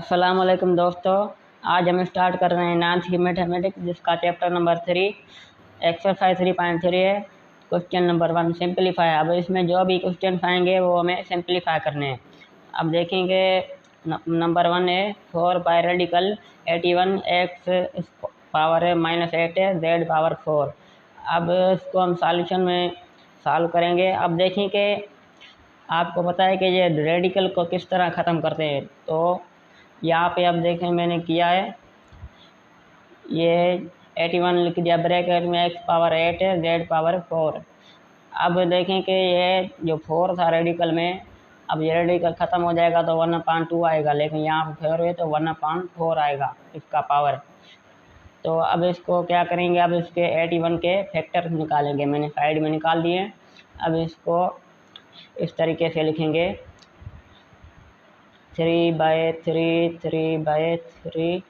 अस्सलाम वालेकुम दोस्तों। आज हम स्टार्ट कर रहे हैं 9th की मैथमेटिक्स, जिसका चैप्टर नंबर 3 एक्सरसाइज 3.3 है। Question number 1 simplify. अब इसमें जो भी क्वेश्चन आएंगे वो हमें सिंपलीफाई करने हैं। अब देखेंगे नंबर 1 है 4 बाई रेडिकल 81 x पावर -8 है z पावर 4। अब इसको हम सॉल्यूशन में सॉल्व करेंगे। अब देखें कि आपको पता है कि ये रेडिकल को किस तरह ख़त्म करते हैं। तो यहाँ पे अब देखें मैंने किया है, ये 81 लिख दिया ब्रैकेट में, x पावर 8 है z पावर 4। अब देखें कि ये जो 4 था रेडिकल में, अब ये रेडिकल ख़त्म हो जाएगा तो 1/2 आएगा, लेकिन यहाँ पर 4 है तो 1/4 आएगा इसका पावर। तो अब इसको क्या करेंगे, अब इसके 81 के फैक्टर निकालेंगे। मैंने साइड में निकाल दिए। अब इसको इस तरीके से लिखेंगे 3/3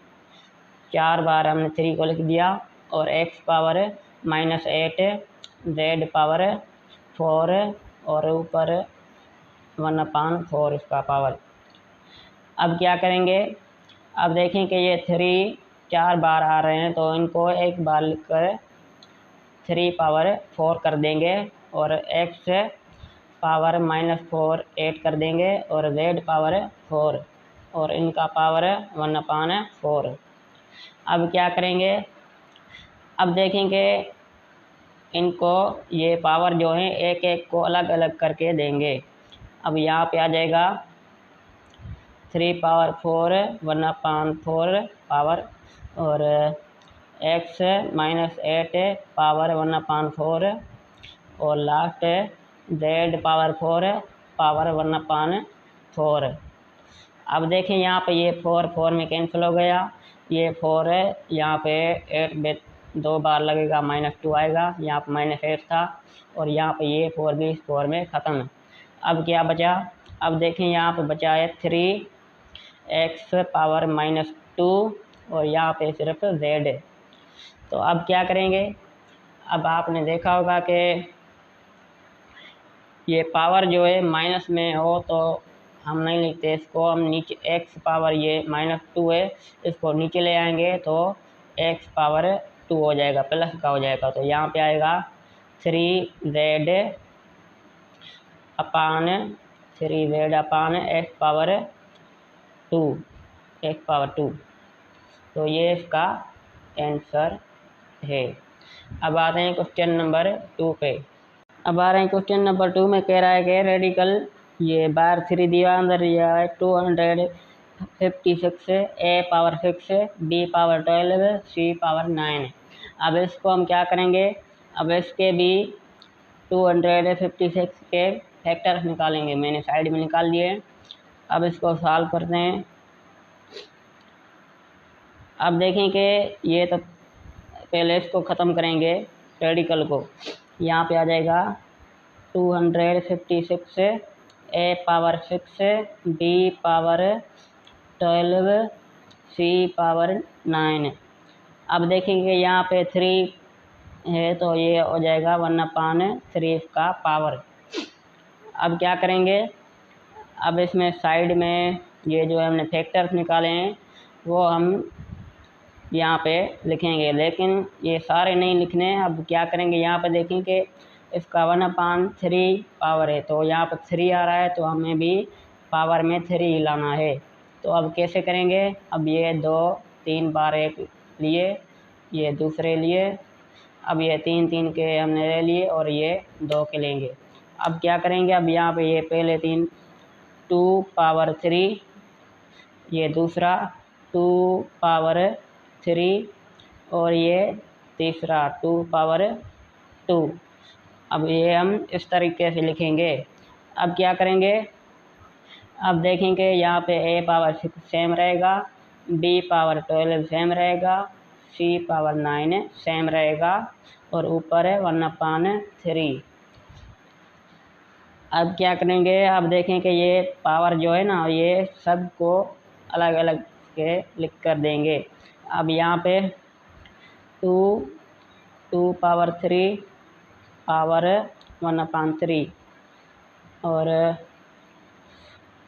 4 बार हमने 3 को लिख दिया, और x पावर -8 z पावर 4 और ऊपर 1/4 इसका पावर। अब क्या करेंगे, अब देखें कि ये 3 4 बार आ रहे हैं तो इनको एक बार लिख कर 3 पावर 4 कर देंगे, और x पावर -4 8 कर देंगे, और z पावर 4 और इनका पावर 1/4। अब क्या करेंगे, अब देखेंगे इनको ये पावर जो है एक एक को अलग अलग करके देंगे। अब यहाँ पे आ जाएगा 3 पावर 4 1/4 पावर, और x -8 पावर 1/4, और लास्ट z पावर 4 पावर 1/4। अब देखें यहाँ पे ये 4 में कैंसिल हो गया, ये 4 है, यहाँ पे 8 2 बार लगेगा -2 आएगा, यहाँ पे -8 था, और यहाँ पे ये 4 भी इस 4 में ख़त्म। अब क्या बचा, अब देखें यहाँ पे बचा है 3x पावर -2, और यहाँ पे सिर्फ z है। तो अब क्या करेंगे, अब आपने देखा होगा कि ये पावर जो है माइनस में हो तो हम नहीं लिखते इसको, हम नीचे x पावर ये -2 है, इसको नीचे ले आएंगे तो x पावर 2 हो जाएगा, प्लस का हो जाएगा। तो यहाँ पे आएगा 3z अपान x पावर 2 तो ये इसका आंसर है। अब आते हैं क्वेश्चन नंबर 2 पे। अब आ रहे हैं क्वेश्चन नंबर 2 में कह रहा है कि रेडिकल ये बार 3 दिया, अंदर दिया है 256 a power 6 b power 12 c power 9। अब इसको हम क्या करेंगे, अब इसके भी 256 के फैक्टर्स निकालेंगे। मैंने साइड में निकाल दिए। अब इसको सॉल्व करते हैं। अब देखें कि ये तो पहले इसको ख़त्म करेंगे रेडिकल को। यहाँ पे आ जाएगा 256 a power 6 b power 12 c power 9। अब देखेंगे यहाँ पे 3 है तो ये हो जाएगा 1/3 इसका पावर। अब क्या करेंगे, अब इसमें साइड में ये जो हमने फैक्टर्स निकाले हैं वो हम यहाँ पे लिखेंगे, लेकिन ये सारे नहीं लिखने। अब क्या करेंगे, यहाँ पे देखें कि इसका 1/3 पावर है, तो यहाँ पर 3 आ रहा है तो हमें भी पावर में 3 लाना है। तो अब कैसे करेंगे, अब ये 2 3 बार एक लिए, ये दूसरे लिए, अब ये 3 के हमने ले लिए और ये 2 के लेंगे। अब क्या करेंगे, अब यहाँ पे ये पहले 3 2 पावर 3, ये दूसरा 2 पावर 3, और ये तीसरा 2 पावर 2। अब ये हम इस तरीके से लिखेंगे। अब क्या करेंगे, अब देखेंगे यहाँ पे a पावर 6 सेम रहेगा, b पावर 12 सेम रहेगा, c पावर 9 सेम रहेगा, और ऊपर है 1/3। अब क्या करेंगे, अब देखें कि ये पावर जो है ना ये सब को अलग अलग के लिख कर देंगे। अब यहाँ पे 2 पावर 3 पावर 1/3, और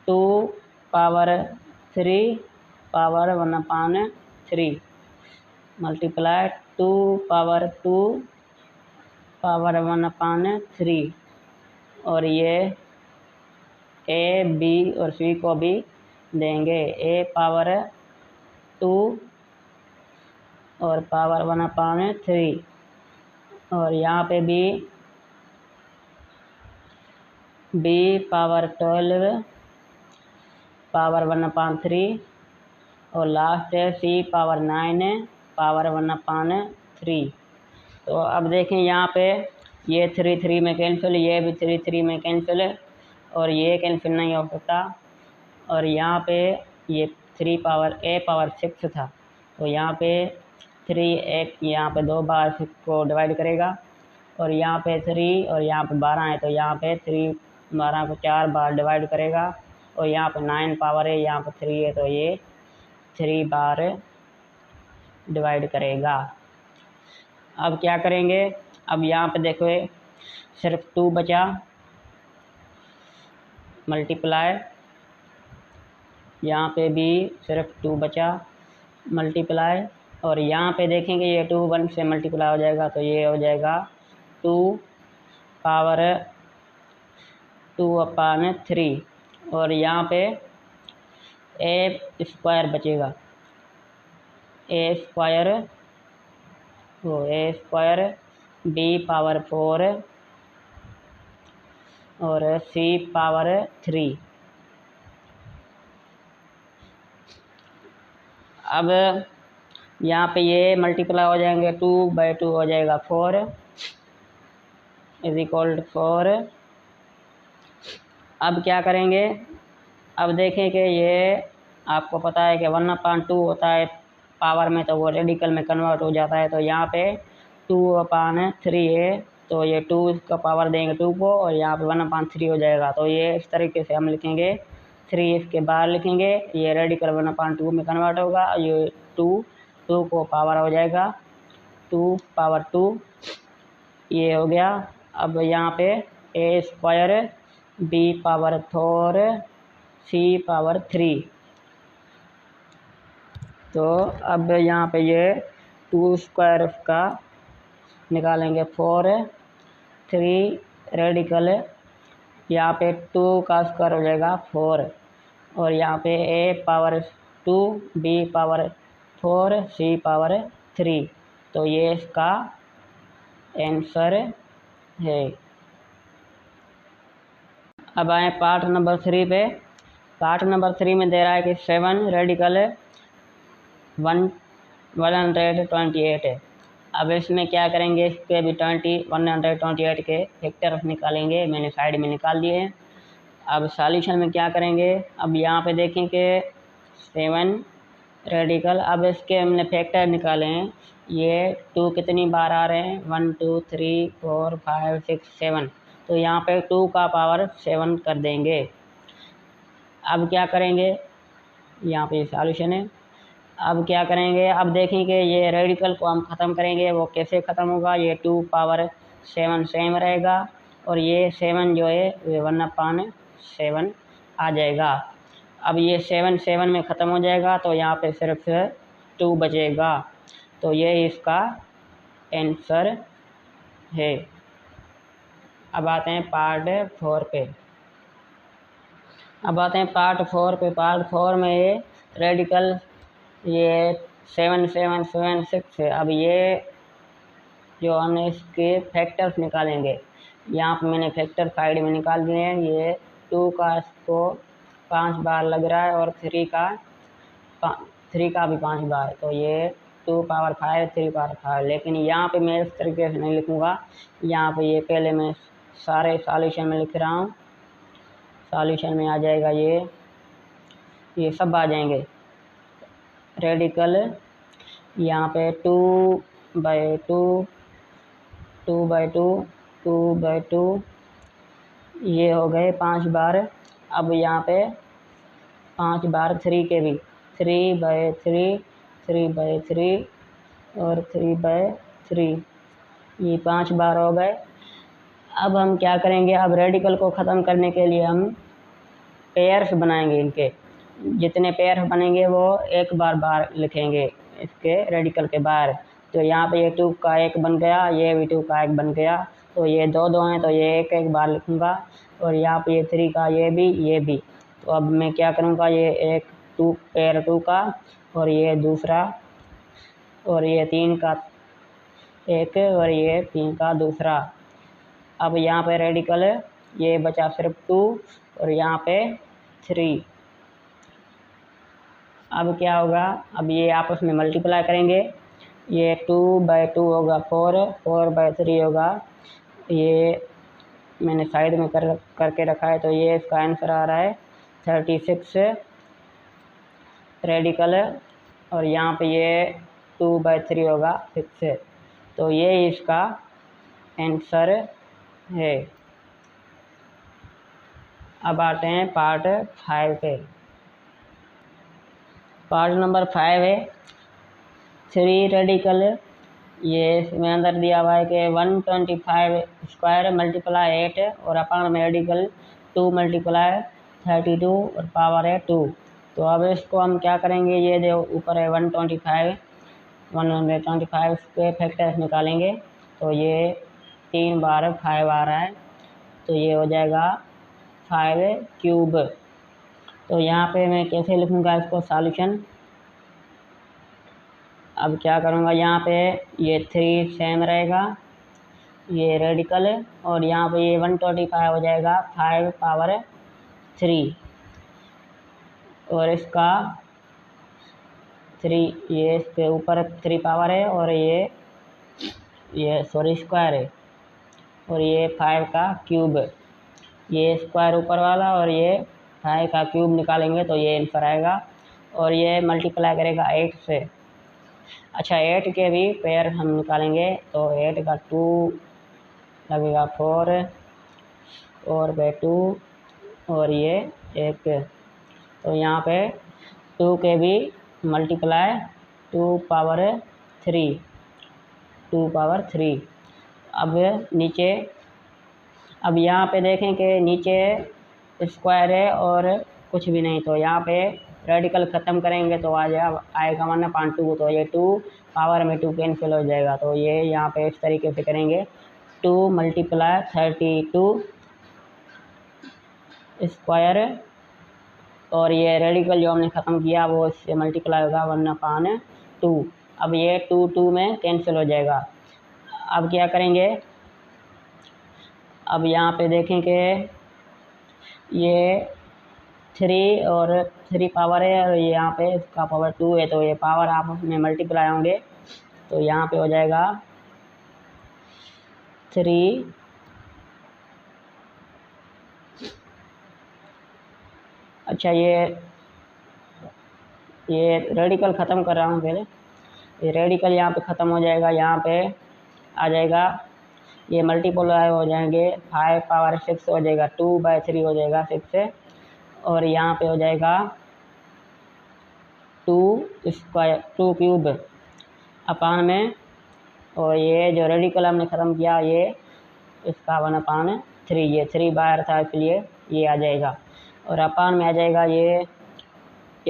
2 power 3 power 1/3 multiply 2 power 2 power 1/3 और ये ए बी और सी को भी देंगे ए पावर 2 और पावर 1/3 और यहाँ पे बी पावर 12 पावर 1/3 और लास्ट है सी पावर 9 पावर 1/3। तो अब देखें यहाँ पे ये 3 में कैंसिल, ये भी 3 में कैंसिल और ये कैंसिल नहीं हो सकता और यहाँ पे ये 3 पावर ए पावर 6 था तो यहाँ पे 3 एक यहाँ पे 2 बार 6 को डिवाइड करेगा और यहाँ पे 3 और यहाँ पे 12 है तो यहाँ पे 3 12 को 4 बार डिवाइड करेगा और यहाँ पे 9 पावर है, यहाँ पे 3 है तो ये 3 बार डिवाइड करेगा। अब क्या करेंगे, अब यहाँ पे देखो सिर्फ 2 बचा, मल्टीप्लाई यहाँ पे भी सिर्फ 2 बचा मल्टीप्लाई और यहाँ पे देखेंगे ये 2 1 से मल्टीप्लाई हो जाएगा तो ये हो जाएगा 2 पावर 2/3 और यहाँ पे ए स्क्वायर बचेगा, ए स्क्वायर बी पावर 4 और सी पावर 3। अब यहाँ पे ये मल्टीप्लाई हो जाएंगे 2/2 हो जाएगा 4 इज इक्वल टू 4। अब क्या करेंगे, अब देखें कि ये आपको पता है कि 1/2 होता है पावर में तो वो रेडिकल में कन्वर्ट हो जाता है तो यहाँ पे 2/3 है तो ये 2 का पावर देंगे 2 को और यहाँ पे 1/3 हो जाएगा तो ये इस तरीके से हम लिखेंगे, 3 इसके बाहर लिखेंगे, ये रेडिकल 1/2 में कन्वर्ट होगा, ये 2 को पावर हो जाएगा 2 पावर 2 ये हो गया। अब यहाँ पे ए स्क्वायर बी पावर 4 सी पावर 3 तो अब यहाँ पे ये 2 स्क्वायर का निकालेंगे 4 3 रेडिकल यहाँ पे 2 का स्क्वायर हो जाएगा 4 और यहाँ पे ए पावर 2 बी पावर 4 सी पावर 3 तो ये इसका आंसर है। अब आए पार्ट नंबर 3 पे। पार्ट नंबर 3 में दे रहा है कि 7 रेडिकल 128 है। अब इसमें क्या करेंगे, इसके भी 128 के फैक्टर निकालेंगे, मैंने साइड में निकाल दिए हैं। अब सॉल्यूशन में क्या करेंगे, अब यहाँ पे देखें कि 7 रेडिकल, अब इसके हमने फैक्टर निकाले हैं, ये 2 कितनी बार आ रहे हैं 1 2 3 4 5 6 7 तो यहाँ पे 2 का पावर 7 कर देंगे। अब क्या करेंगे, यहाँ पे सॉल्यूशन है। अब क्या करेंगे, अब देखेंगे ये रेडिकल को हम ख़त्म करेंगे, वो कैसे ख़त्म होगा, ये 2 पावर 7 सेम रहेगा और ये 7 जो है ये 1/7 आ जाएगा। अब ये 7 में ख़त्म हो जाएगा तो यहाँ पे सिर्फ 2 बचेगा तो ये इसका आंसर है। अब आते हैं पार्ट 4 पे। अब आते हैं पार्ट 4 पे। पार्ट 4 में ये रेडिकल ये 7 7 7 6 है। अब ये जो हमने इसके फैक्टर्स निकालेंगे, यहाँ पे मैंने फैक्टर साइड में निकाल दिए हैं। ये 2 का इसको 5 बार लग रहा है और 3 का भी 5 बार, तो ये 2 पावर 5 3 पावर 5। लेकिन यहाँ पे मैं इस तरीके से नहीं लिखूँगा, यहाँ पे ये पहले मैं सारे सॉल्यूशन में लिख रहा हूँ। सॉल्यूशन में आ जाएगा ये सब आ जाएंगे रेडिकल, यहाँ पे 2/2 2/2 2/2 ये हो गए 5 बार। अब यहाँ पे 5 बार 3 के भी 3/3 3/3 और 3/3 ये 5 बार हो गए। अब हम क्या करेंगे, अब रेडिकल को ख़त्म करने के लिए हम पेयर्स बनाएंगे इनके। जितने पेयर बनेंगे वो एक बार बाहर लिखेंगे इसके रेडिकल के बाहर। तो यहाँ पे ये 2 का 1 बन गया, ये भी 2 का 1 बन गया, तो ये 2 हैं, तो ये एक एक बार लिखूँगा। और यहाँ पे ये 3 का ये भी। तो अब मैं क्या करूँगा, ये एक 2 पेयर 2 का और ये दूसरा, और ये 3 का एक और ये 3 का दूसरा। अब यहाँ पे रेडिकल ये बचा सिर्फ 2 और यहाँ पे 3। अब क्या होगा, अब ये आपस में मल्टीप्लाई करेंगे, ये 2/2 होगा 4, 4/3 होगा, ये मैंने साइड में करके रखा है, तो ये इसका आंसर आ रहा है 36 रेडिकल, और यहाँ पे ये 2/3 होगा 6। तो ये इसका आंसर है। अब आते हैं पार्ट 5 पे। पार्ट नंबर 5 है 3 रेडिकल। ये इसमें अंदर दिया हुआ है कि 125 स्क्वायर मल्टीप्लाई 8 और अपान में रेडिकल 2 मल्टीप्लाई 32 और पावर है 2। तो अब इसको हम क्या करेंगे, ये जो ऊपर है 125 के फैक्टर्स निकालेंगे, तो ये 3 बार 5 आ रहा है, तो ये हो जाएगा 5 क्यूब। तो यहाँ पे मैं कैसे लिखूँगा इसको सॉल्यूशन। अब क्या करूँगा, यहाँ पे ये 3 सेम रहेगा, ये रेडिकल है, और यहाँ पे ये 125 हो जाएगा 5 पावर 3, और इसका 3 ये इसके ऊपर 3 पावर है, और ये सॉरी स्क्वायर है, और ये 5 का क्यूब, ये स्क्वायर ऊपर वाला और ये 5 का क्यूब निकालेंगे तो ये आंसर आएगा, और ये मल्टीप्लाई करेगा 8 से। अच्छा 8 के भी पेयर हम निकालेंगे, तो 8 का 2 लगेगा 4 और 2 और ये 1, तो यहाँ पे 2 के भी मल्टीप्लाई 2 पावर 3। अब नीचे, अब यहाँ पे देखें कि नीचे स्क्वायर है और कुछ भी नहीं, तो यहाँ पे रेडिकल ख़त्म करेंगे तो आएगा 1/2, तो ये 2 पावर में 2 कैंसिल हो जाएगा, तो ये यहाँ पे इस तरीके से करेंगे 2 मल्टीप्लाई 32 स्क्वायर, और ये रेडिकल जो हमने ख़त्म किया वो इससे मल्टीप्लाई होगा 1/2। अब ये 2 में कैंसिल हो जाएगा। अब क्या करेंगे, अब यहाँ पे देखें कि ये 3 और 3 पावर है, और ये यहाँ पे इसका पावर 2 है, तो ये पावर आपस में मल्टीप्लाई होंगे, तो यहाँ पे हो जाएगा 3। अच्छा ये रेडिकल ख़त्म कर रहा हूँ पहले, ये रेडिकल यहाँ पे ख़त्म हो जाएगा, यहाँ पे आ जाएगा, ये मल्टीप्लाई हो जाएंगे 5 पावर 6 हो जाएगा, 2/3 हो जाएगा 6, और यहाँ पे हो जाएगा 2 क्यूब अपान में, और ये जो रेडिकल हमने ख़त्म किया ये इसका 1/3, ये 3 बाहर था इसलिए ये आ जाएगा, और अपान में आ जाएगा ये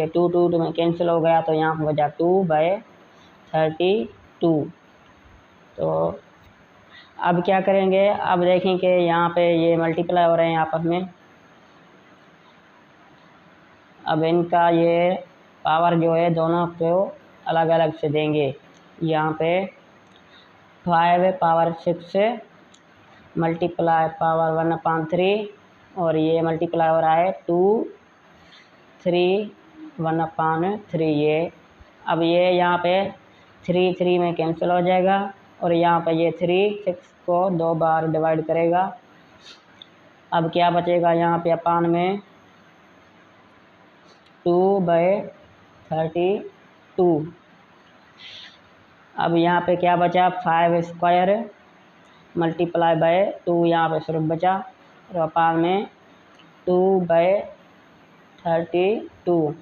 2 में कैंसिल हो गया, तो यहाँ पर बचा 2/32। तो अब क्या करेंगे, अब देखें कि यहाँ पे ये मल्टीप्लाई हो रहे हैं आपस में, अब इनका ये पावर जो है दोनों को अलग अलग से देंगे। यहाँ पे 5 पावर 6 मल्टीप्लाई पावर 1/3, और ये मल्टीप्लाई हो रहा है 2 3 1/3, ये अब ये यहाँ पे 3 में कैंसिल हो जाएगा, और यहाँ पे ये 3 6 को 2 बार डिवाइड करेगा। अब क्या बचेगा, यहाँ पे अपान में 2/32। अब यहाँ पे क्या बचा, 5 स्क्वायर मल्टीप्लाई बाय 2 यहाँ पे सिर्फ बचा, और अपान में 2/32।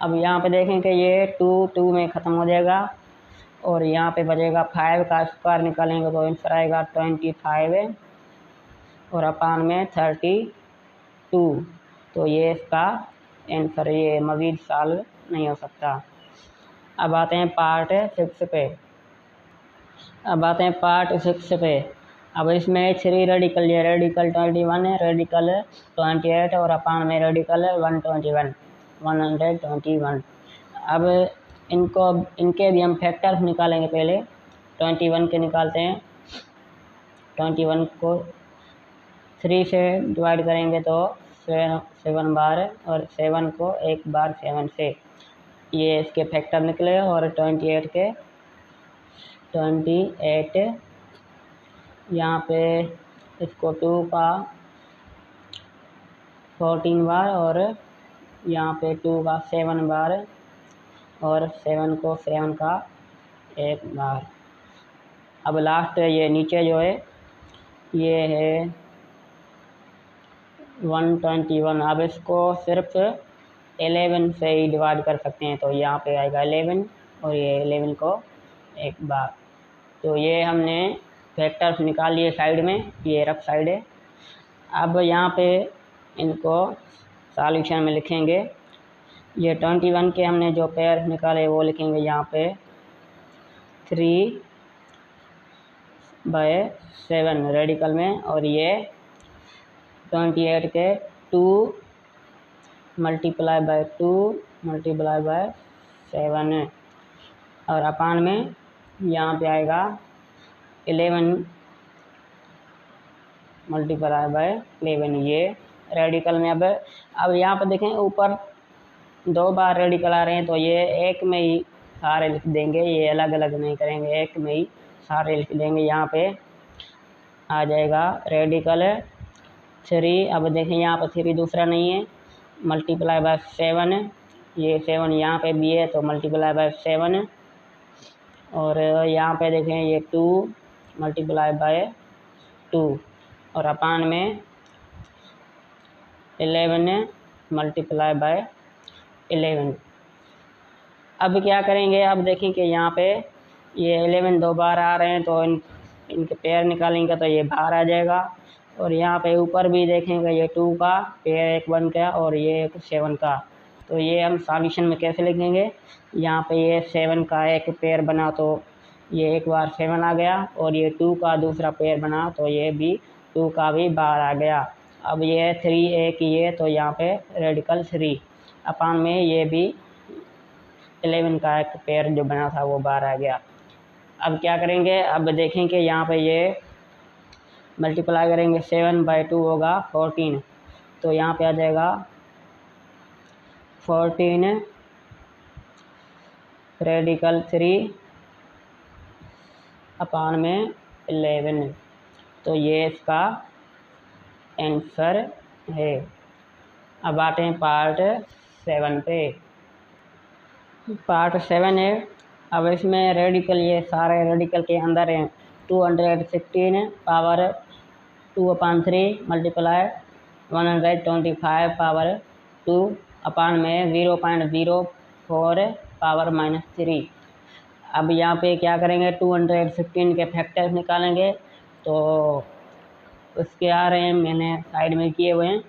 अब यहाँ पे देखें कि ये 2 में ख़त्म हो जाएगा, और यहाँ पे बचेगा 5 का स्क्वायर निकालेंगे तो आंसर आएगा 25 और अपान में 32, तो ये इसका आंसर ये मज़ीद सॉल्व नहीं हो सकता। अब आते हैं पार्ट 6 पे। अब इसमें 3 रेडिकल, ये रेडिकल 21 है, रेडिकल 28 और अपान में रेडिकल 121। अब इनके भी हम फैक्टर्स निकालेंगे। पहले 21 के निकालते हैं। 21 को 3 से डिवाइड करेंगे तो 7 बार, और 7 को 1 बार 7 से, ये इसके फैक्टर निकले। और 28 के 28 यहाँ पे इसको 2 का 14 बार, और यहाँ पे 2 का 7 बार, और 7 को 7 का 1 बार। अब लास्ट ये नीचे जो है ये है 121। अब इसको सिर्फ 11 से ही डिवाइड कर सकते हैं, तो यहाँ पे आएगा 11 और ये 11 को 1 बार। तो ये हमने फैक्टर्स निकाल लिए साइड में, ये रफ साइड है। अब यहाँ पे इनको सॉल्यूशन में लिखेंगे। ये 21 के हमने जो पेयर निकाले वो लिखेंगे यहाँ पे 3/7 रेडिकल में, और ये 28 के 2 मल्टीप्लाई बाय 7, और अपान में यहाँ पे आएगा 11 मल्टीप्लाई बाय 11, ये रेडिकल में। अब यहाँ पर देखें ऊपर 2 बार रेडिकल आ रहे हैं, तो ये एक में ही सारे लिख देंगे, ये अलग अलग नहीं करेंगे, एक में ही सारे लिख देंगे। यहाँ पे आ जाएगा रेडिकल 3। अब देखें यहाँ पर 3 दूसरा नहीं है, मल्टीप्लाई बाय 7, ये 7 यहाँ पे भी है तो मल्टीप्लाई बाय 7, और यहाँ पे देखें ये 2 मल्टीप्लाई बाय 2, और अपान में 11 मल्टीप्लाई बाय 11। अब क्या करेंगे, अब देखें कि यहाँ पे ये 11 2 बार आ रहे हैं, तो इनके पेयर निकालेंगे तो ये बाहर आ जाएगा। और यहाँ पे ऊपर भी देखेंगे ये 2 का पेयर एक 1 का और ये एक 7 का। तो ये हम सॉल्यूशन में कैसे लिखेंगे, यहाँ पे ये 7 का एक पेयर बना तो ये एक बार 7 आ गया, और ये 2 का दूसरा पेयर बना तो ये भी 2 का भी बाहर आ गया। अब ये 3 एक ये, तो यहाँ पे रेडिकल 3 अपान में ये भी 11 का एक पेयर जो बना था वो बाहर आ गया। अब क्या करेंगे, अब देखेंगे यहाँ पे ये मल्टीप्लाई करेंगे 7/2 होगा 14, तो यहाँ पे आ जाएगा 14 रेडिकल 3 अपान में 11, तो ये इसका आंसर है। अब आते हैं पार्ट 7 पे। पार्ट 7 है। अब इसमें रेडिकल, ये सारे रेडिकल के अंदर हैं 216 पावर 2/3 मल्टीप्लाई 125 पावर 2 अपान में 0.04 पावर -3। अब यहाँ पे क्या करेंगे, 216 के फैक्टर्स निकालेंगे, तो उसके आ रहे हैं, मैंने साइड में किए हुए हैं,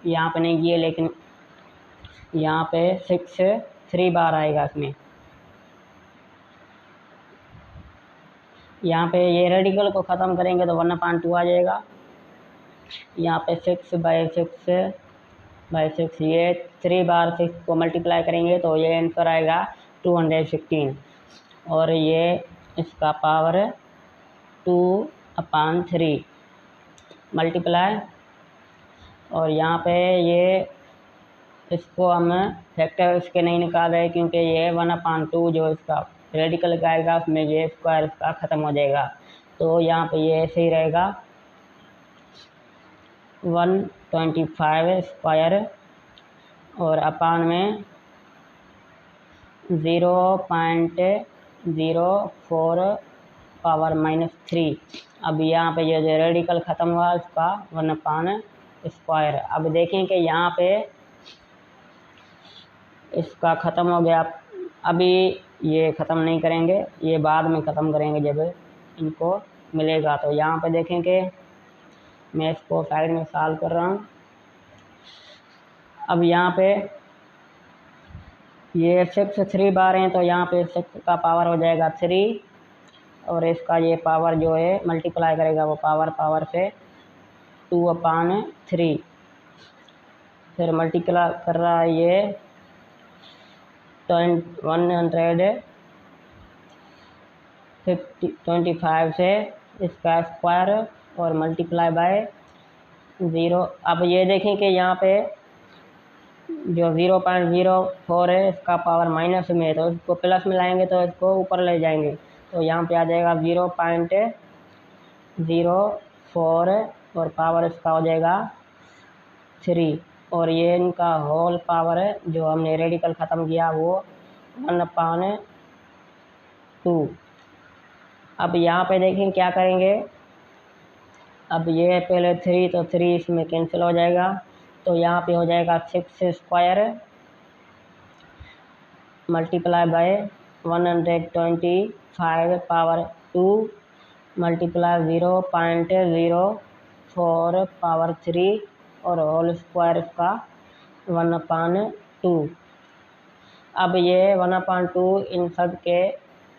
यहाँ पे नहीं किए, लेकिन यहाँ पे 3 बार आएगा इसमें। यहाँ पे ये रेडिकल को ख़त्म करेंगे तो 1/2 आ जाएगा। यहाँ पे 6/6 ये 3 बार 6 को मल्टीप्लाई करेंगे तो ये आंसर आएगा 216, और ये इसका पावर 2/3 मल्टीप्लाई, और यहाँ पे ये इसको हम फैक्टर इसके नहीं निकाल रहे क्योंकि ये 1/2 जो इसका रेडिकल का आएगा उसमें ये स्क्वायर इसका ख़त्म हो जाएगा, तो यहाँ पे ये ऐसे ही रहेगा 125 स्क्वायर, और अपान में 0.04 पावर -3। अब यहाँ पे ये जो रेडिकल ख़त्म हुआ इसका 1/स्क्वायर। अब देखें कि यहाँ पे इसका ख़त्म हो गया। अभी ये ख़त्म नहीं करेंगे, ये बाद में ख़त्म करेंगे जब इनको मिलेगा। तो यहाँ पे देखें कि मैं इसको साइड में सॉल्व कर रहा हूँ। अब यहाँ पे ये 6 3 बार हैं, तो यहाँ पे 6 का पावर हो जाएगा 3, और इसका ये पावर जो है मल्टीप्लाई करेगा वो पावर से 2/3, फिर मल्टीप्लाई कर रहा है ये 125 से इसका स्क्वायर और मल्टीप्लाई बाय 0। अब ये देखें कि यहाँ पे जो 0.04 है इसका पावर माइनस में है, तो इसको प्लस में लाएंगे तो इसको ऊपर ले जाएंगे, तो यहाँ पे आ जाएगा 0.04 और पावर इसका हो जाएगा 3, और ये इनका होल पावर है जो हमने रेडिकल ख़त्म किया वो 1/2। अब यहाँ पे देखें क्या करेंगे। अब ये पहले 3, तो 3 इसमें कैंसिल हो जाएगा, तो यहाँ पे हो जाएगा 6 square multiply by 125 power 2 multiply 0.04 power 3 और होल स्क्वायर इसका 1/2। अब ये 1/2 इन सब के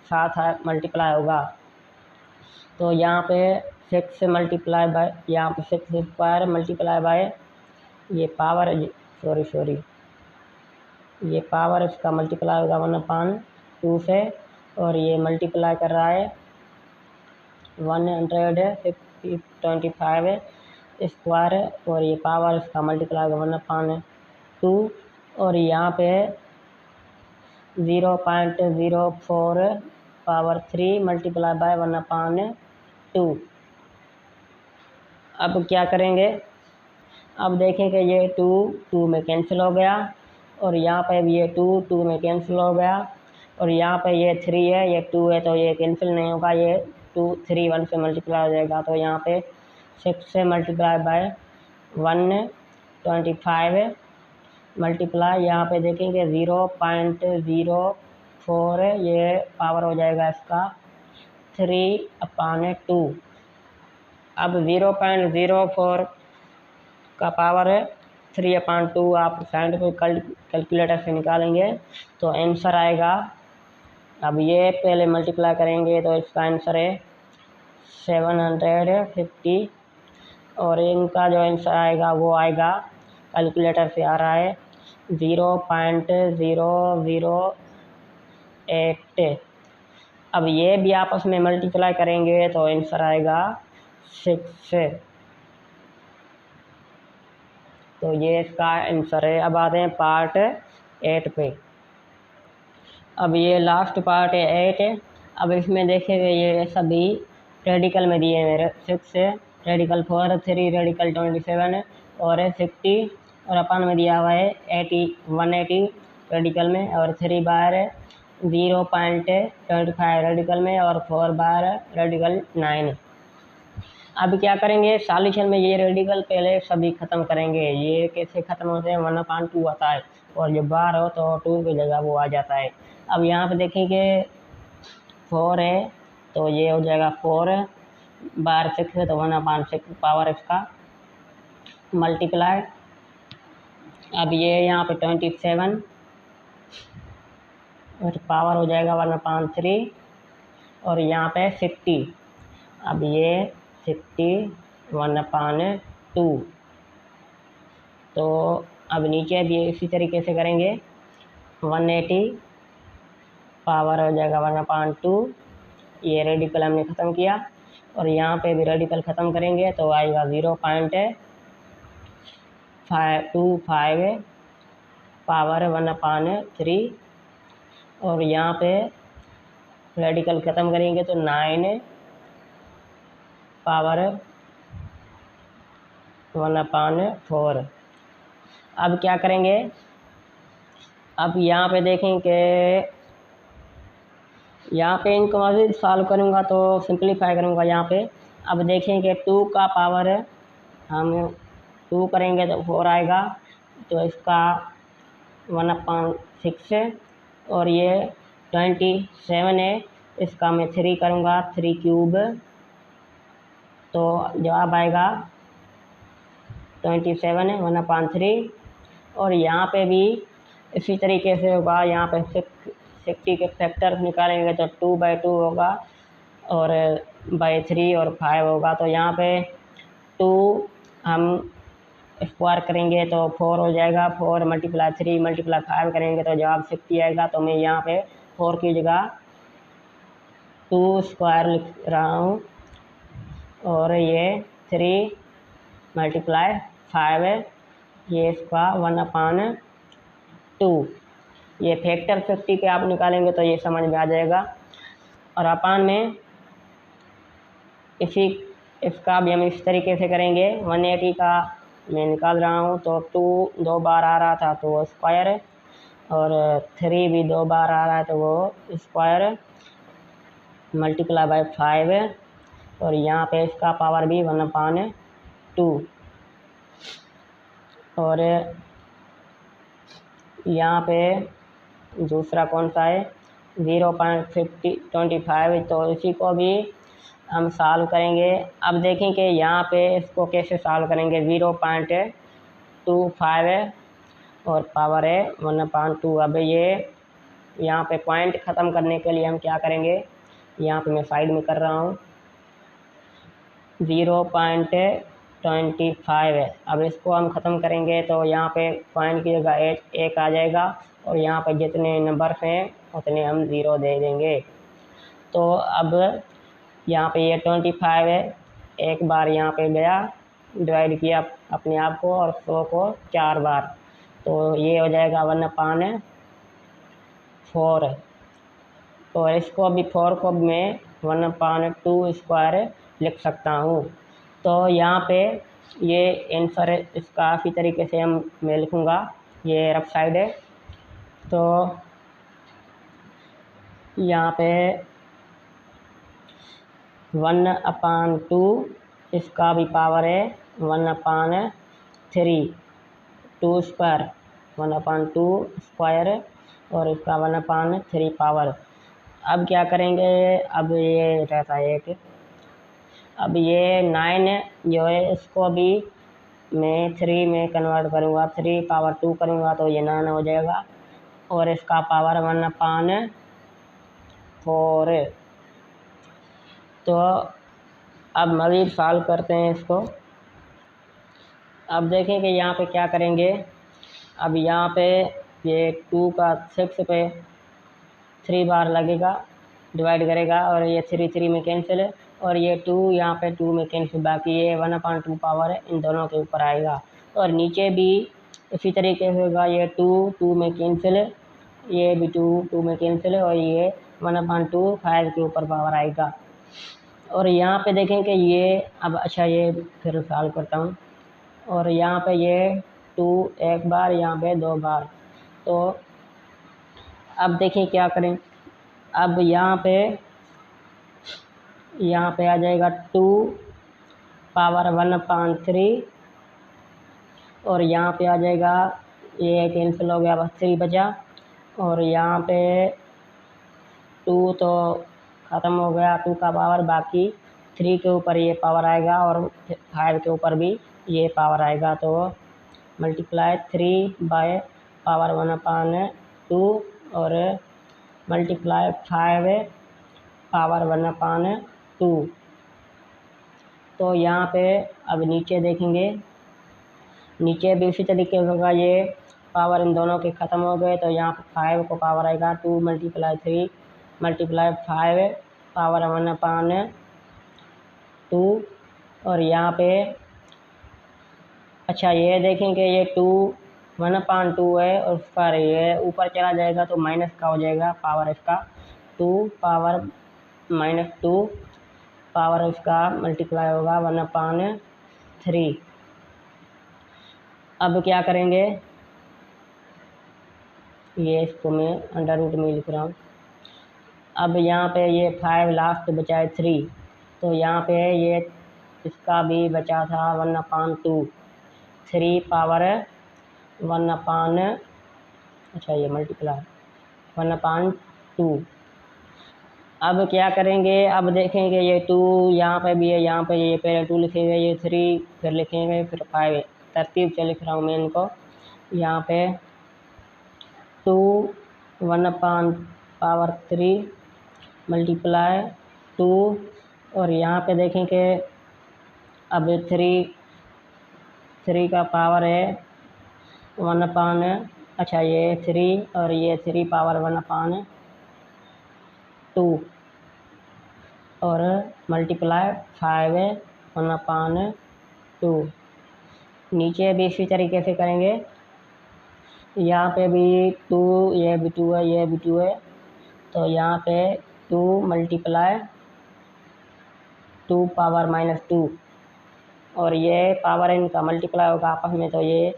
साथ मल्टीप्लाई होगा, तो यहाँ पे 6 मल्टीप्लाई बाय, यहाँ पे 6 स्क्वायर मल्टीप्लाई बाय ये पावर सॉरी ये पावर इसका मल्टीप्लाई होगा 1/2 से, और ये मल्टीप्लाई कर रहा है 125 स्क्वायर, और ये पावर इसका मल्टीप्लाई होगा 1/2, और यहाँ पे 0.04 पावर 3 मल्टीप्लाई बाय 1/2। अब क्या करेंगे। अब देखें कि ये 2 में कैंसिल हो गया, और यहाँ पे भी ये 2 में कैंसिल हो गया, और यहाँ पे ये 3 है ये 2 है, तो ये कैंसिल नहीं होगा, ये 2 3 1 से मल्टीप्लाई हो जाएगा, तो यहाँ पे 6 से मल्टीप्लाई बाय 125 मल्टीप्लाई यहाँ पे देखेंगे 0.04 ये पावर हो जाएगा इसका 3/2। अब 0.04 का पावर है 3/2 आप साइंटिफिक कैलकुलेटर से निकालेंगे तो आंसर आएगा। अब ये पहले मल्टीप्लाई करेंगे तो इसका आंसर है 750, और इनका जो आंसर आएगा वो आएगा कैलकुलेटर से आ रहा है 0.008। अब ये भी आपस में मल्टीप्लाई करेंगे तो आंसर आएगा 6। तो ये इसका आंसर है। अब आते हैं पार्ट 8 पे। अब ये लास्ट पार्ट है 8। अब इसमें देखेंगे ये सभी रेडिकल में दिए मेरे 6 रेडिकल 4 3 रेडिकल 27 और 60 और अपन में दिया हुआ है 180 रेडिकल में और 3 बार 0.25 रेडिकल में और 4 बार रेडिकल 9। अब क्या करेंगे सॉल्यूशन में ये रेडिकल पहले सभी ख़त्म करेंगे। ये कैसे ख़त्म होते हैं 1/2 आता है और जब बाहर हो तो 2 की जगह वो आ जाता है। अब यहाँ पे देखेंगे 4 है तो ये हो जाएगा 4 बार 6 है तो 1/6 पावर इसका मल्टीप्लाई। अब ये यहाँ पे 27 और पावर हो जाएगा 1/3 और यहाँ पे 60। अब ये 60 1/2। तो अब नीचे भी इसी तरीके से करेंगे 180 पावर हो जाएगा 1/2। ये रेडिकल हमने ख़त्म किया और यहाँ पे भी रेडिकल ख़त्म करेंगे तो आएगा 0.525 पावर 1/3 और यहाँ पे रेडिकल ख़त्म करेंगे तो 9 पावर 1/4। अब क्या करेंगे। अब यहाँ पे देखें कि यहाँ पे इनको मज़ीद सॉल्व करूँगा तो सिंप्लीफाई करूँगा यहाँ पे। अब देखें कि 2 का पावर हम 2 करेंगे तो 4 आएगा तो इसका 1/6 और ये 27 है इसका मैं 3 करूँगा 3 क्यूब तो जवाब आएगा 27 1/3 और यहाँ पे भी इसी तरीके से होगा। यहाँ पे 60 के फैक्टर निकालेंगे तो 2/2 होगा और बाई 3 और 5 होगा। तो यहाँ पे 2 हम स्क्वायर करेंगे तो 4 हो जाएगा। 4 × 3 × 5 करेंगे तो जवाब 60 आएगा। तो मैं यहाँ पे 4 की जगह 2 स्क्वायर लिख रहा हूँ और ये 3 × 5 ये इसका 1/2। ये फैक्टर 50 के आप निकालेंगे तो ये समझ में आ जाएगा। और अपान में इसका भी हम इस तरीके से करेंगे। 180 का मैं निकाल रहा हूँ तो 2 2 बार आ रहा था तो वो स्क्वायर है और 3 भी 2 बार आ रहा है तो वो स्क्वायर × 5 है और यहाँ पे इसका पावर भी 1/2। और यहाँ पे दूसरा कौन सा है 0.25। तो इसी को भी हम सॉल्व करेंगे। अब देखें कि यहाँ पे इसको कैसे सॉल्व करेंगे। 0.25 है और पावर है 1/2। अब ये यहाँ पे पॉइंट ख़त्म करने के लिए हम क्या करेंगे, यहाँ पे मैं साइड में कर रहा हूँ 0.25 है। अब इसको हम ख़त्म करेंगे तो यहाँ पे पॉइंट की जगह 1 आ जाएगा और यहाँ पे जितने नंबर हैं उतने हम 0 दे देंगे। तो अब यहाँ पे ये 25 है, एक बार यहाँ पे गया डिवाइड किया अपने आप को और 100 को 4 बार तो ये हो जाएगा 1/4। और इसको भी 4 को मैं 1/2 स्क्वायर लिख सकता हूँ। तो यहाँ पे ये आंसर इसका इसी तरीके से मैं लिखूँगा। ये रफ साइड है तो यहाँ पे 1/2 इसका भी पावर है 1/3 2 स्क्वायर 1/2 स्क्वायर और इसका 1/3 पावर। अब क्या करेंगे, अब ये रहता है एक, अब ये 9 जो है इसको भी मैं 3 में कन्वर्ट करूँगा, 3/2 करूँगा तो ये 9 हो जाएगा और इसका पावर 1/4। तो अब मज़ीद सॉल्व करते हैं इसको। अब देखें कि यहाँ पे क्या करेंगे। अब यहाँ पे ये 2 का 6 पे 3 बार लगेगा, डिवाइड करेगा और ये 3 3 में कैंसिल है और ये 2 यहाँ पे 2 में कैंसिल, बाकी ये 1/2 पावर है इन दोनों के ऊपर आएगा। और नीचे भी इसी तरीके से होगा, ये 2 2 में कैंसिल है, ये भी 2 2 में कैंसिल है और ये 1/2 5 के ऊपर पावर आएगा। और यहाँ पे देखें कि ये अब अच्छा ये फिर सॉल्व करता हूँ और यहाँ पे ये 2 एक बार, यहाँ पे 2 बार। तो अब देखिए क्या करें। अब यहाँ पे आ जाएगा 2 पावर 1/3 और यहाँ पे आ जाएगा, ये कैंसिल हो गया, बस 3 बचा और यहाँ पे 2 तो ख़त्म हो गया 2 का पावर, बाकी 3 के ऊपर ये पावर आएगा और 5 के ऊपर भी ये पावर आएगा। तो × 3 पावर 1/2 और × 5 पावर 1/2। तो यहाँ पे अब नीचे देखेंगे, नीचे भी इसी तरीके से होगा, ये पावर इन दोनों के ख़त्म हो गए तो यहाँ पे 5 को पावर आएगा 2 × 3 × 5 पावर 1/2 और यहाँ पे अच्छा ये देखेंगे ये 2 1/2 है और उसका ये ऊपर चला जाएगा तो माइनस का हो जाएगा पावर इसका 2 पावर -2 पावर इसका मल्टीप्लाई होगा 1/3। अब क्या करेंगे, ये इसको मैं अंडर रूट में लिख रहा हूँ। अब यहाँ पे ये 5 लास्ट बचा है 3 तो यहाँ पे ये इसका भी बचा था 1/2 3 पावर 1/, अच्छा ये मल्टीप्लाई 1/2। अब क्या करेंगे, अब देखेंगे ये 2 यहाँ पे भी है, यहाँ पे ये पहले 2 लिखेंगे, ये 3 फिर लिखेंगे, फिर 5, तरतीब से लिख रहा हूँ मैं इनको। यहाँ पे 2 1/3 मल्टीप्लाई 2, और यहाँ पे देखें कि अब 3 का पावर है 1/, अच्छा ये 3 और ये 3 पावर 1/2, और मल्टीप्लाई 5 1/2। नीचे भी इसी तरीके से करेंगे। यहाँ पे भी 2, ये भी 2 है, ये भी 2 है, तो यहाँ पे 2 मल्टीप्लाई 2 पावर -2, और ये पावर इनका मल्टीप्लाई होगा आपस में, तो ये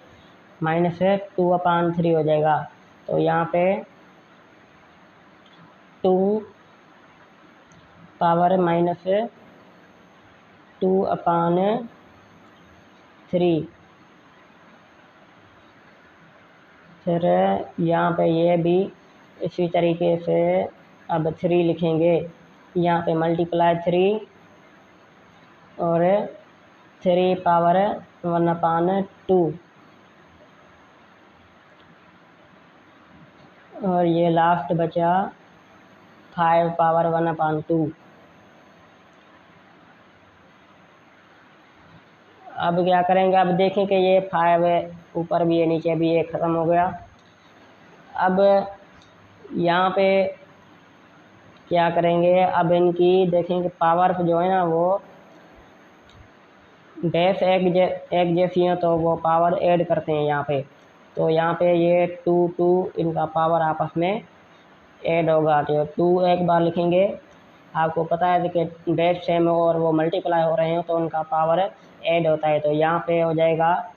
-2/3 हो जाएगा। तो यहाँ पे 2 पावर -2/3, फिर यहाँ पे ये भी इसी तरीके से अब 3 लिखेंगे। यहाँ पे मल्टीप्लाई 3 और 3 पावर 1/2, और ये लास्ट बचा 5 पावर 1/2। अब क्या करेंगे, अब देखें कि ये 5 ऊपर भी है नीचे भी, ये ख़त्म हो गया। अब यहाँ पे क्या करेंगे, अब इनकी देखें कि पावर जो है ना वो बेस एक जैसी है, तो वो पावर ऐड करते हैं यहाँ पे। तो यहाँ पे ये 2 इनका पावर आपस में ऐड होगा, तो 2 एक बार लिखेंगे। आपको पता है कि बेस सेम और वो मल्टीप्लाई हो रहे हैं तो उनका पावर ऐड होता है। तो यहाँ पे हो जाएगा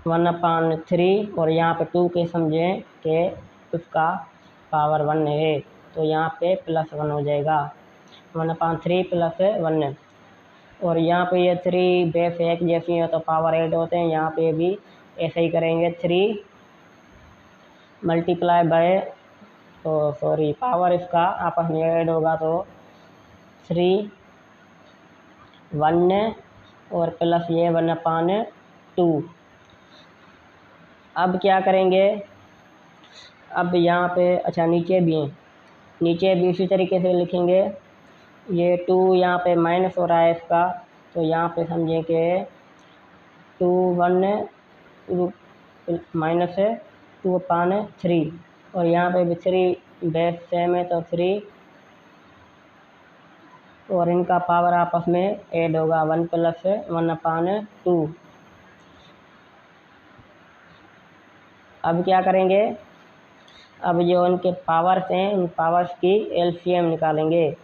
1/3, और यहाँ पे 2 के समझें कि उसका पावर 1 है, तो यहाँ पे +1 हो जाएगा, 1/3 + 1। और यहाँ पे ये 3 बेस एक जैसी है तो पावर ऐड होते हैं, यहाँ पे भी ऐसे ही करेंगे। 3 मल्टीप्लाई बाय, तो सॉरी पावर इसका आपस में ऐड होगा, तो 3 1 और प्लस ये 1/2। अब क्या करेंगे, अब यहाँ पे अच्छा नीचे भी हैं, नीचे भी इसी तरीके से लिखेंगे। ये 2 यहाँ पे माइनस हो रहा है इसका, तो यहाँ पे समझें कि 2 1 -2/3, और यहाँ पे भी 3 बेस सेम है तो 3, और इनका पावर आपस में ऐड होगा 1 + 1/2। अब क्या करेंगे, अब जो उनके पावर्स हैं उन पावर्स की एलसीएम निकालेंगे।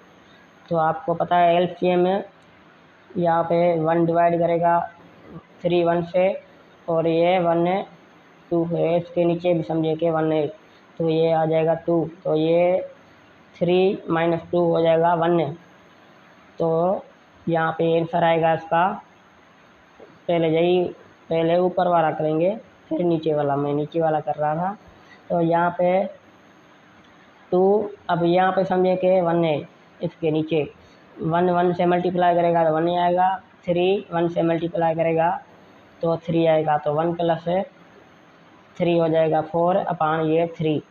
तो आपको पता है एलसीएम यहाँ पे 1 डिवाइड करेगा 3 1 से, और ये 1 2 है, इसके नीचे भी समझे कि 1 है, तो ये आ जाएगा 2, तो ये 3 - 2 हो जाएगा 1। तो यहाँ पे आंसर आएगा इसका, पहले ऊपर वाला करेंगे फिर नीचे वाला, मैं नीचे वाला कर रहा था। तो यहाँ पे 2, अब यहाँ पे समझे कि 1 है, इसके नीचे 1 1 से मल्टीप्लाई करेगा तो 1 ही आएगा, 3 1 से मल्टीप्लाई करेगा तो 3 आएगा, तो 1 + 3 हो जाएगा 4/3।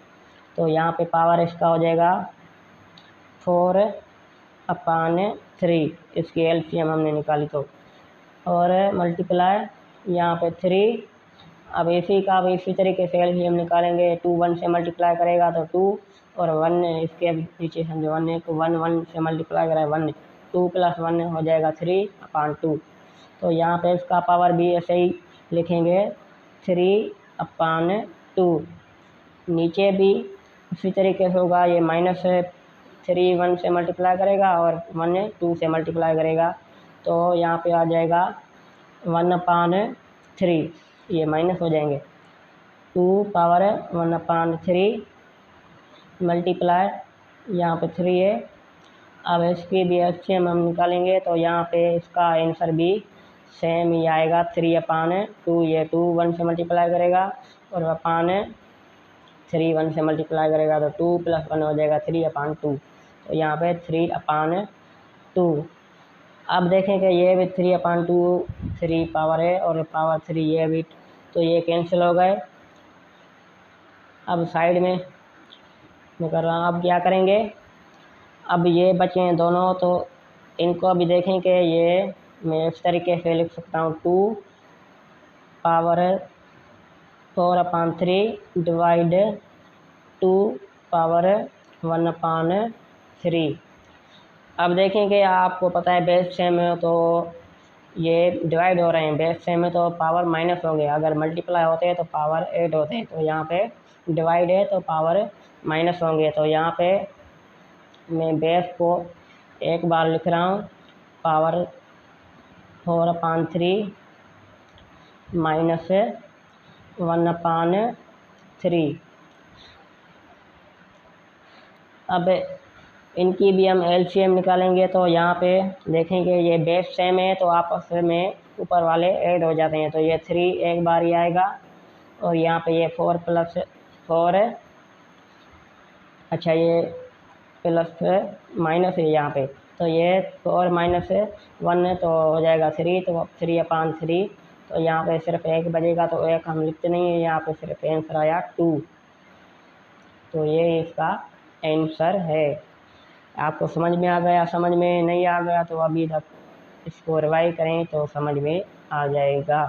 तो यहाँ पे पावर इसका हो जाएगा 4/3, इसकी एलसीएम हमने निकाली तो, और मल्टीप्लाई यहाँ पे 3। अब इसी तरीके से एलसीएम निकालेंगे। 2 1 से मल्टीप्लाई करेगा तो 2, और 1 इसके नीचे समझो 1 है, तो 1 1 से मल्टीप्लाई करेगा 1, 2 + 1 हो जाएगा 3/2। तो यहाँ पे इसका पावर भी ऐसे ही लिखेंगे 3/2। नीचे भी इसी तरीके से होगा, ये -3 1 से मल्टीप्लाई करेगा और 1 2 से मल्टीप्लाई करेगा, तो यहाँ पे आ जाएगा 1/3, ये माइनस हो जाएंगे। 2 पावर 1/3 मल्टीप्लाई यहाँ पे 3 है। अब इसकी भी एलसीएम हम निकालेंगे, तो यहाँ पे इसका आंसर भी सेम ही आएगा 3/2। ये 2 1 से मल्टीप्लाई करेगा और 3 1 से मल्टीप्लाई करेगा तो 2 + 1 हो जाएगा 3/2। तो यहाँ पे 3/2। अब देखें कि ये भी 3/2 3 पावर है और पावर 3 ये भी तो ये कैंसिल हो गए। अब साइड में मैं कर रहा हूँ। अब क्या करेंगे, अब ये बचे हैं दोनों, तो इनको अभी देखेंगे। ये मैं इस तरीके से लिख सकता हूँ 2 पावर 4/3 डिवाइड 2 पावर 1/3। अब देखेंगे, आपको पता है बेस सेम है तो ये डिवाइड हो रहे हैं, बेस सेम है तो पावर माइनस होंगे, अगर मल्टीप्लाई होते हैं तो पावर ऐड होते हैं। तो यहाँ पे डिवाइड है तो पावर माइनस होंगे। तो यहाँ पे मैं बेस को एक बार लिख रहा हूँ, पावर 4/3 माइनस 1/3। अब इनकी भी हम एलसीएम निकालेंगे। तो यहाँ पे देखेंगे ये बेस सेम है तो आपस में ऊपर वाले ऐड हो जाते हैं। तो ये 3 एक बार ही आएगा और यहाँ पे ये 4 + 4 है। अच्छा, ये प्लस माइनस है यहाँ पे, तो ये 4 - 1 है तो हो जाएगा 3, तो 3/3। तो यहाँ पे सिर्फ एक बजेगा तो एक हम लिखते नहीं है, यहाँ पे सिर्फ आंसर आया 2। तो ये इसका आंसर है। आपको समझ में आ गया? समझ में नहीं आ गया तो अभी तक इसको रिवाइज करें तो समझ में आ जाएगा।